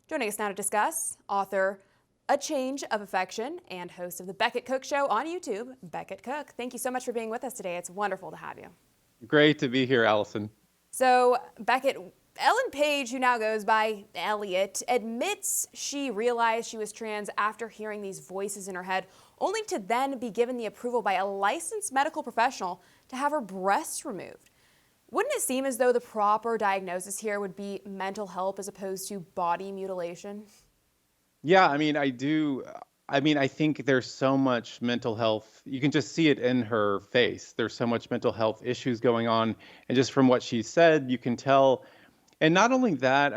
Joining us now to discuss, author A Change of Affection and host of the Becket Cook Show on YouTube, Becket Cook. Thank you so much for being with us today. It's wonderful to have you. Great to be here, Allison. So, Becket, Ellen Page, who now goes by Elliot, admits she realized she was trans after hearing these voices in her head, only to then be given the approval by a licensed medical professional to have her breasts removed. Wouldn't it seem as though the proper diagnosis here would be mental help as opposed to body mutilation? Yeah, I think there's so much mental health. You can just see it in her face. There's so much mental health issues going on. And just from what she said, you can tell. And not only that,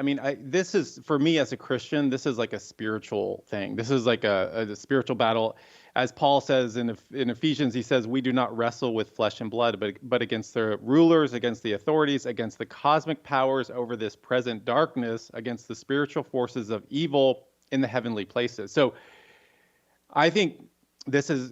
this is, for me as a Christian, this is like a spiritual thing. This is like a spiritual battle. As Paul says in Ephesians, he says, we do not wrestle with flesh and blood, but against the rulers, against the authorities, against the cosmic powers over this present darkness, against the spiritual forces of evil in the heavenly places. So I think this is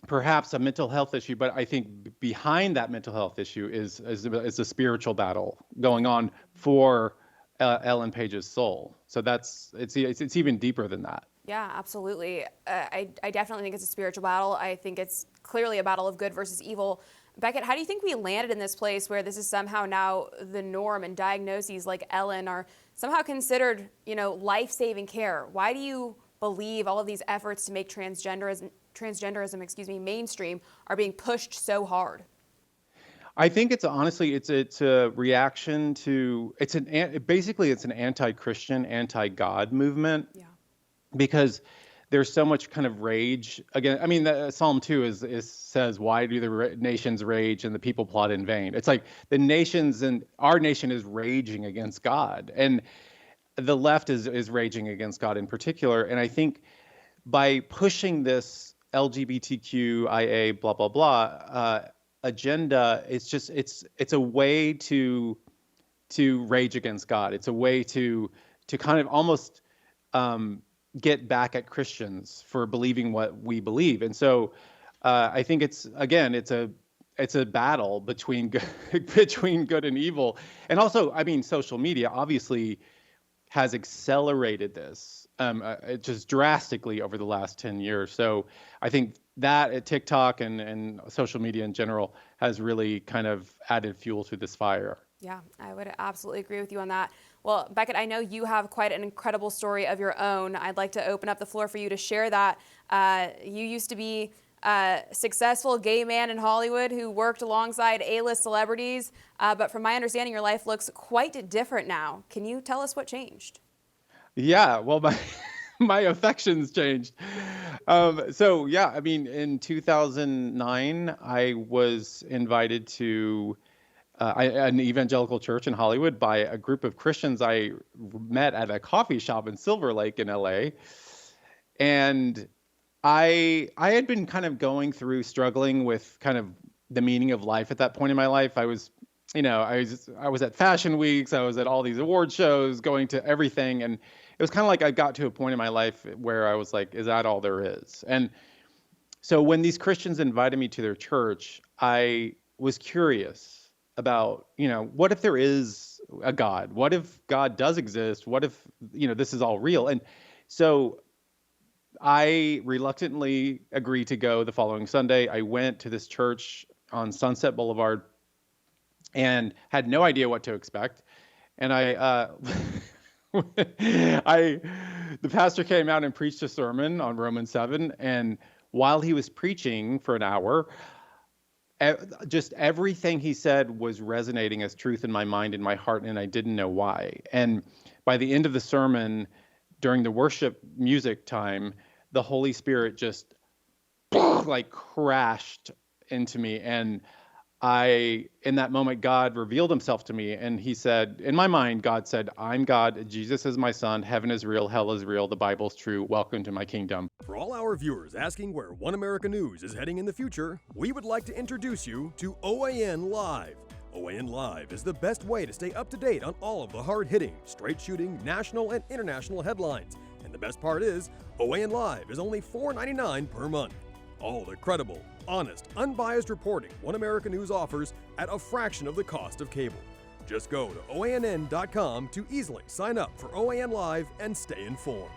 perhaps a mental health issue, but I think behind that mental health issue is a spiritual battle going on for Ellen Page's soul. So it's even deeper than that. Yeah, absolutely. I definitely think it's a spiritual battle. I think it's clearly a battle of good versus evil. Becket, how do you think we landed in this place where this is somehow now the norm and diagnoses like Ellen are somehow considered, life-saving care? Why do you believe all of these efforts to make transgenderism, mainstream are being pushed so hard? I think it's a reaction to, it's an anti-Christian, anti-God movement. Yeah. Because there's so much kind of rage again. Psalm 2 says, why do the nations rage and the people plot in vain? It's like the nations and our nation is raging against God, and the left is raging against God in particular. And I think by pushing this LGBTQIA blah blah blah agenda, it's a way to rage against God. It's a way to kind of almost get back at Christians for believing what we believe. And so I think it's a battle between good and evil. And also, social media obviously has accelerated this just drastically over the last 10 years. So I think that TikTok and social media in general has really kind of added fuel to this fire. Yeah, I would absolutely agree with you on that. Well, Becket, I know you have quite an incredible story of your own. I'd like to open up the floor for you to share that. You used to be a successful gay man in Hollywood who worked alongside A-list celebrities, but from my understanding, your life looks quite different now. Can you tell us what changed? Yeah, well, my affections changed. In 2009, I was invited to an evangelical church in Hollywood by a group of Christians I met at a coffee shop in Silver Lake in LA. And I had been kind of struggling with kind of the meaning of life at that point in my life. I was at fashion weeks, I was at all these award shows, going to everything. And it was kind of like I got to a point in my life where I was like, is that all there is? And so when these Christians invited me to their church, I was curious about, what if there is a God? What if God does exist? What if, this is all real? And so I reluctantly agreed to go the following Sunday. I went to this church on Sunset Boulevard and had no idea what to expect. And the pastor came out and preached a sermon on Romans 7. And while he was preaching for an hour, just everything he said was resonating as truth in my mind and my heart, and I didn't know why. And by the end of the sermon, during the worship music time, the Holy Spirit just like crashed into me. And in that moment, God revealed himself to me, and he said, in my mind, God said, I'm God, Jesus is my son, heaven is real, hell is real, the Bible's true, welcome to my kingdom. For all our viewers asking where One America News is heading in the future, we would like to introduce you to OAN Live. OAN Live is the best way to stay up to date on all of the hard-hitting, straight-shooting, national and international headlines. And the best part is, OAN Live is only $4.99 per month. All the credible, honest, unbiased reporting One America News offers at a fraction of the cost of cable. Just go to OANN.com to easily sign up for OAN Live and stay informed.